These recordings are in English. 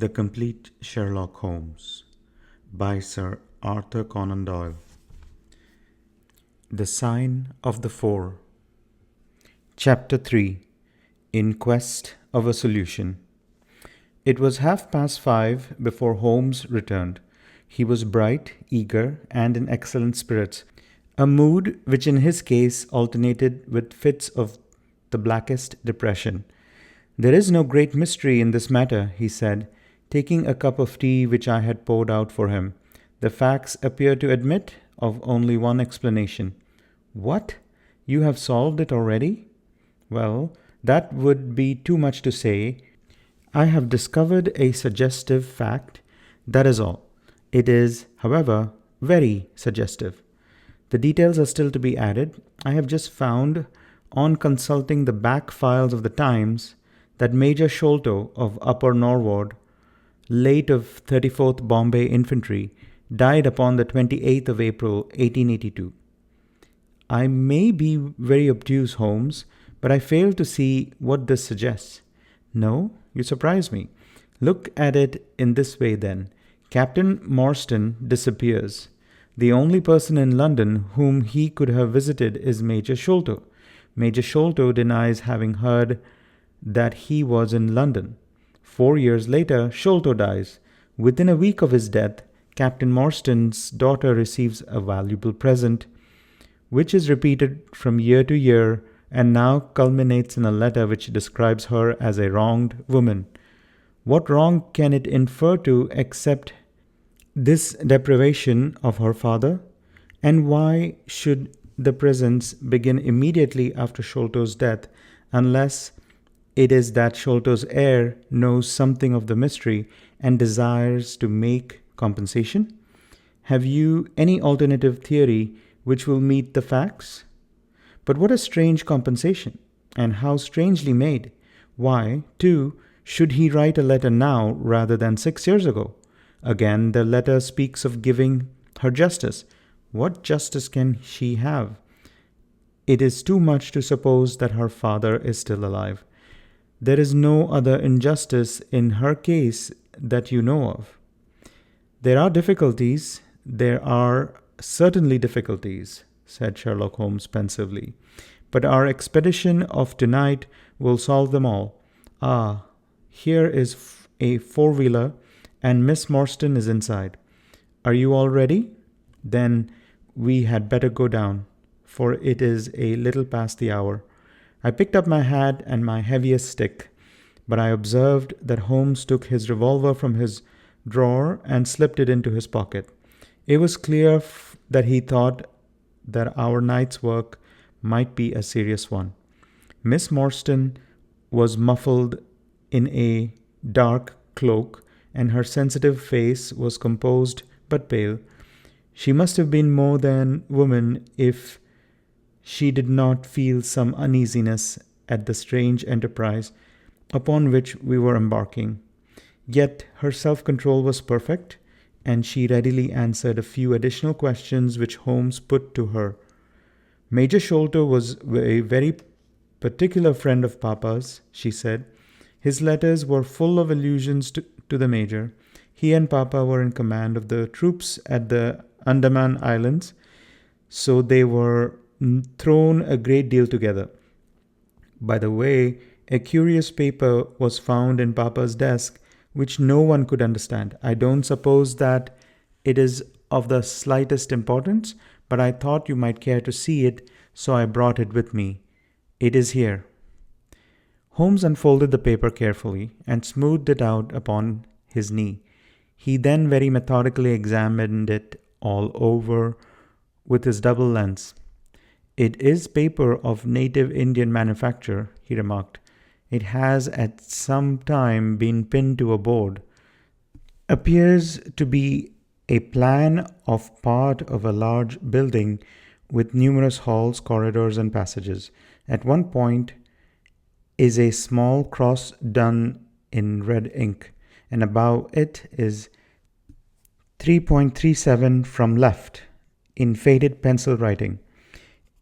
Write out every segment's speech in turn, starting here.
The Complete Sherlock Holmes by Sir Arthur Conan Doyle. The Sign of the Four. Chapter 3. In Quest of a Solution. It was 5:30 before Holmes returned. He was bright, eager, and in excellent spirits, a mood which in his case alternated with fits of the blackest depression. "There is no great mystery in this matter," he said, taking a cup of tea which I had poured out for him. "The facts appear to admit of only one explanation." "What? You have solved it already?" "Well, that would be too much to say. I have discovered a suggestive fact, that is all. It is, however, very suggestive. The details are still to be added. I have just found, on consulting the back files of the Times, that Major Sholto of Upper Norwood, late of 34th Bombay Infantry, died upon the 28th of April, 1882. I may be very obtuse, Holmes, but I fail to see what this suggests." "No? You surprise me. Look at it in this way, then. Captain Morstan disappears. The only person in London whom he could have visited is Major Sholto. Major Sholto denies having heard that he was in London. 4 years later, Sholto dies. Within a week of his death, Captain Morstan's daughter receives a valuable present, which is repeated from year to year and now culminates in a letter which describes her as a wronged woman. What wrong can it infer to except this deprivation of her father? And why should the presents begin immediately after Sholto's death, unless it is that Sholto's heir knows something of the mystery and desires to make compensation? Have you any alternative theory which will meet the facts? But what a strange compensation, and how strangely made! Why, too, should he write a letter now rather than 6 years ago? Again, the letter speaks of giving her justice. What justice can she have? It is too much to suppose that her father is still alive. There is no other injustice in her case that you know of." "There are difficulties. There are certainly difficulties," said Sherlock Holmes pensively. "But our expedition of tonight will solve them all. Ah, here is a four-wheeler, and Miss Morstan is inside. Are you all ready? Then we had better go down, for it is a little past the hour." I picked up my hat and my heaviest stick, but I observed that Holmes took his revolver from his drawer and slipped it into his pocket. It was clear that he thought that our night's work might be a serious one. Miss Morstan was muffled in a dark cloak, and her sensitive face was composed but pale. She must have been more than woman if she did not feel some uneasiness at the strange enterprise upon which we were embarking. Yet her self-control was perfect, and she readily answered a few additional questions which Holmes put to her. "Major Sholto was a very particular friend of Papa's," she said. "His letters were full of allusions to the Major. He and Papa were in command of the troops at the Andaman Islands, so they were thrown a great deal together. By the way, a curious paper was found in Papa's desk which no one could understand. I don't suppose that it is of the slightest importance, but I thought you might care to see it, so I brought it with me. It is here." Holmes unfolded the paper carefully and smoothed it out upon his knee. He then very methodically examined it all over with his double lens. "It is paper of native Indian manufacture," he remarked. "It has at some time been pinned to a board. Appears to be a plan of part of a large building with numerous halls, corridors, and passages. At one point is a small cross done in red ink, and above it is 3.37 from left in faded pencil writing.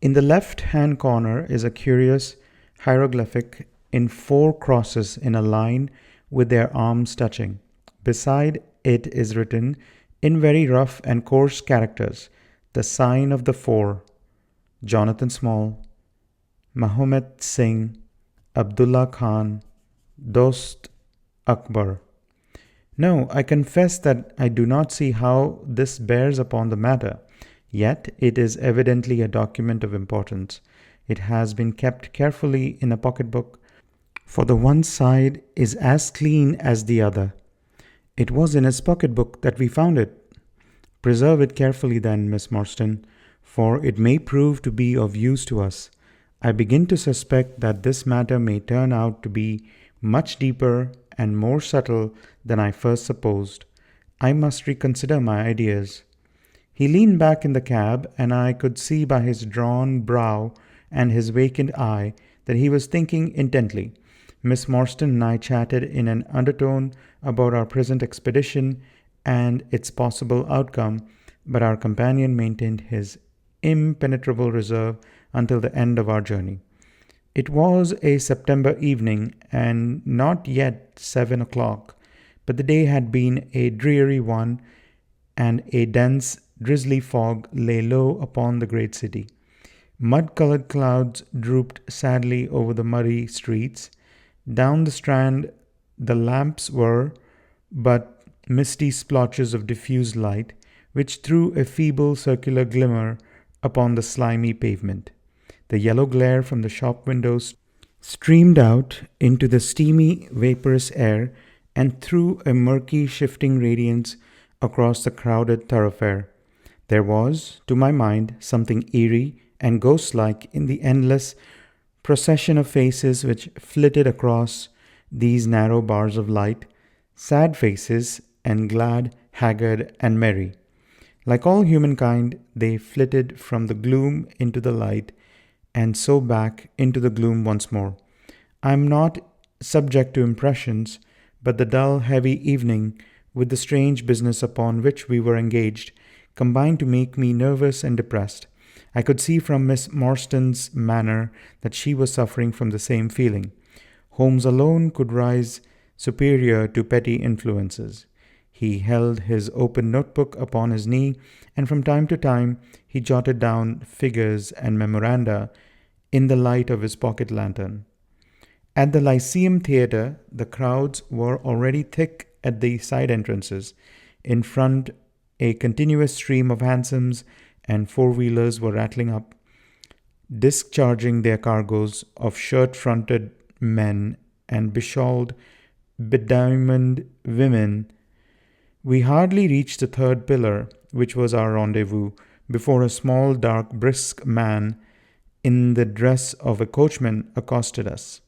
In the left-hand corner is a curious hieroglyphic in 4 crosses in a line with their arms touching. beside it is written in very rough and coarse characters, "The Sign of the Four, Jonathan Small, Mahomet Singh, Abdullah Khan, Dost Akbar." No, I confess that I do not see how this bears upon the matter. Yet it is evidently a document of importance. It has been kept carefully in a pocketbook, for the one side is as clean as the other. It was in his pocketbook that we found it. Preserve it carefully then, Miss Morstan, for it may prove to be of use to us. I begin to suspect that this matter may turn out to be much deeper and more subtle than I first supposed. I must reconsider my ideas. He leaned back in the cab, and I could see by his drawn brow and his vacant eye that he was thinking intently. Miss Morstan and I chatted in an undertone about our present expedition and its possible outcome, but our companion maintained his impenetrable reserve until the end of our journey. It was a September evening, and not yet 7 o'clock, but the day had been a dreary one, and a dense, drizzly fog lay low upon the great city. Mud-colored clouds drooped sadly over the muddy streets. Down the Strand the lamps were but misty splotches of diffused light, which threw a feeble circular glimmer upon the slimy pavement. The yellow glare from the shop windows streamed out into the steamy, vaporous air and threw a murky, shifting radiance across the crowded thoroughfare. There was, to my mind, something eerie and ghost-like in the endless procession of faces which flitted across these narrow bars of light, sad faces and glad, haggard, and merry. Like all humankind, they flitted from the gloom into the light, and so back into the gloom once more. I am not subject to impressions, but the dull, heavy evening, with the strange business upon which we were engaged, combined to make me nervous and depressed. I could see from Miss Morstan's manner that she was suffering from the same feeling. Holmes alone could rise superior to petty influences. He held his open notebook upon his knee, and from time to time he jotted down figures and memoranda in the light of his pocket lantern. At the Lyceum Theatre, the crowds were already thick at the side entrances. In front, a continuous stream of hansoms and four-wheelers were rattling up, discharging their cargoes of shirt-fronted men and beshawled, bediamonded women. We hardly reached the third pillar, which was our rendezvous, before a small, dark, brisk man in the dress of a coachman accosted us.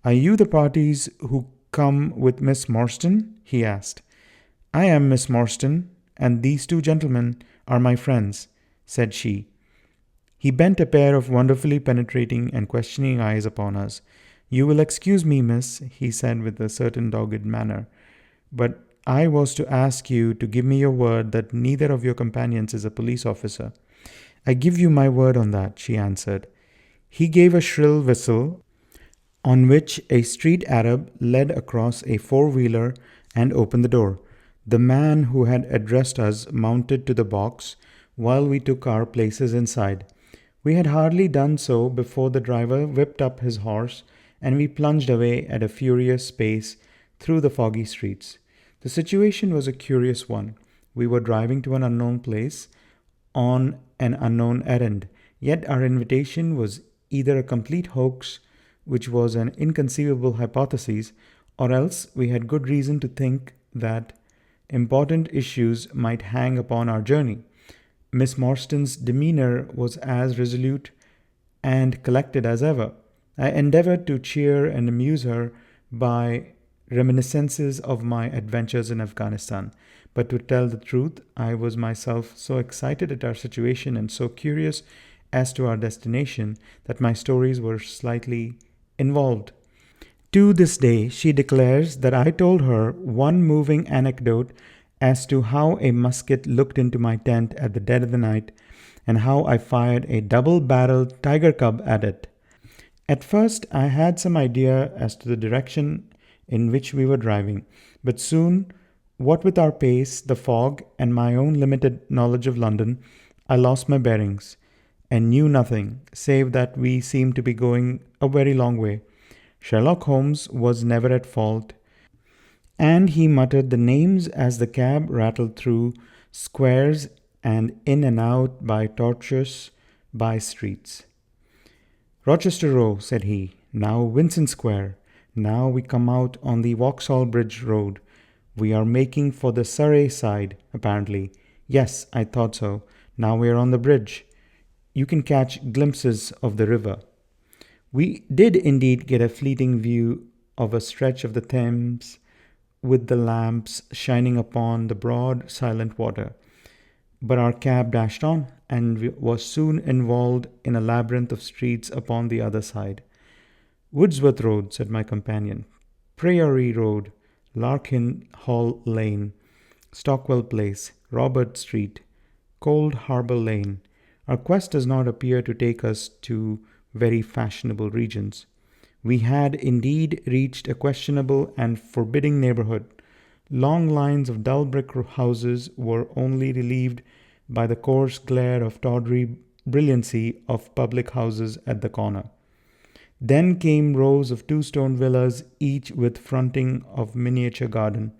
"Are you the parties who come with Miss Morstan?" he asked. "I am Miss Morstan, and these two gentlemen are my friends," said she. He bent a pair of wonderfully penetrating and questioning eyes upon us. "You will excuse me, miss," he said with a certain dogged manner, "but I was to ask you to give me your word that neither of your companions is a police officer." "I give you my word on that," she answered. He gave a shrill whistle, on which a street Arab led across a four-wheeler and opened the door. The man who had addressed us mounted to the box while we took our places inside. We had hardly done so before the driver whipped up his horse, and we plunged away at a furious pace through the foggy streets. The situation was a curious one. We were driving to an unknown place on an unknown errand, yet our invitation was either a complete hoax, which was an inconceivable hypothesis, or else we had good reason to think that important issues might hang upon our journey. Miss Morstan's demeanor was as resolute and collected as ever. I endeavored to cheer and amuse her by reminiscences of my adventures in Afghanistan, but to tell the truth, I was myself so excited at our situation and so curious as to our destination that my stories were slightly involved. To this day, she declares that I told her one moving anecdote as to how a musket looked into my tent at the dead of the night, and how I fired a double-barreled tiger cub at it. At first, I had some idea as to the direction in which we were driving, but soon What with our pace, the fog, and my own limited knowledge of London, I lost my bearings, and knew nothing, save that we seemed to be going a very long way. Sherlock Holmes was never at fault, and he muttered the names as the cab rattled through squares and in and out by tortuous by streets. Rochester Row, said he. Now Vincent Square. Now we come out on the Vauxhall Bridge Road. We are making for the Surrey side, apparently. Yes, I thought so. Now we are on the bridge. You can catch glimpses of the river. We did indeed get a fleeting view of a stretch of the Thames with the lamps shining upon the broad, silent water. But our cab dashed on, and was soon involved in a labyrinth of streets upon the other side. Wordsworth Road, said my companion. Priory Road, Larkin Hall Lane, Stockwell Place, Robert Street, Cold Harbour Lane. Our quest does not appear to take us to very fashionable regions. We had indeed reached a questionable and forbidding neighborhood. Long lines of dull brick houses were only relieved by the coarse glare of tawdry brilliancy of public houses at the corner. Then came rows of two-stone villas, each with fronting of miniature garden,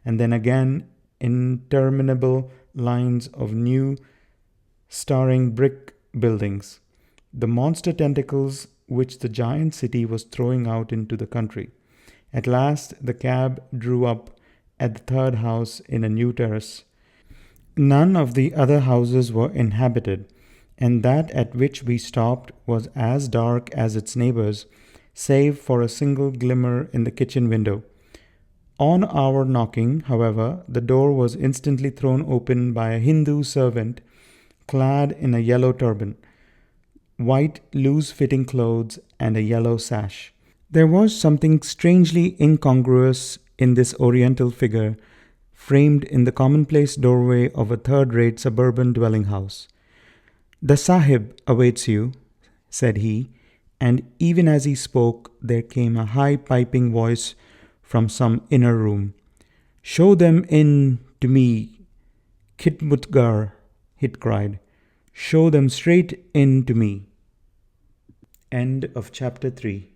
and then again interminable lines of new, starring brick buildings, the monster tentacles which the giant city was throwing out into the country. At last the cab drew up at the third house in a new terrace. None of the other houses were inhabited, and that at which we stopped was as dark as its neighbors, save for a single glimmer in the kitchen window. On our knocking, however, the door was instantly thrown open by a Hindu servant clad in a yellow turban, white loose-fitting clothes, and a yellow sash. There was something strangely incongruous in this oriental figure, framed in the commonplace doorway of a third-rate suburban dwelling-house. "The Sahib awaits you," said he, and even as he spoke there came a high piping voice from some inner room. "Show them in to me, Khitmutgar," it cried. "Show them straight in to me." End of chapter 3.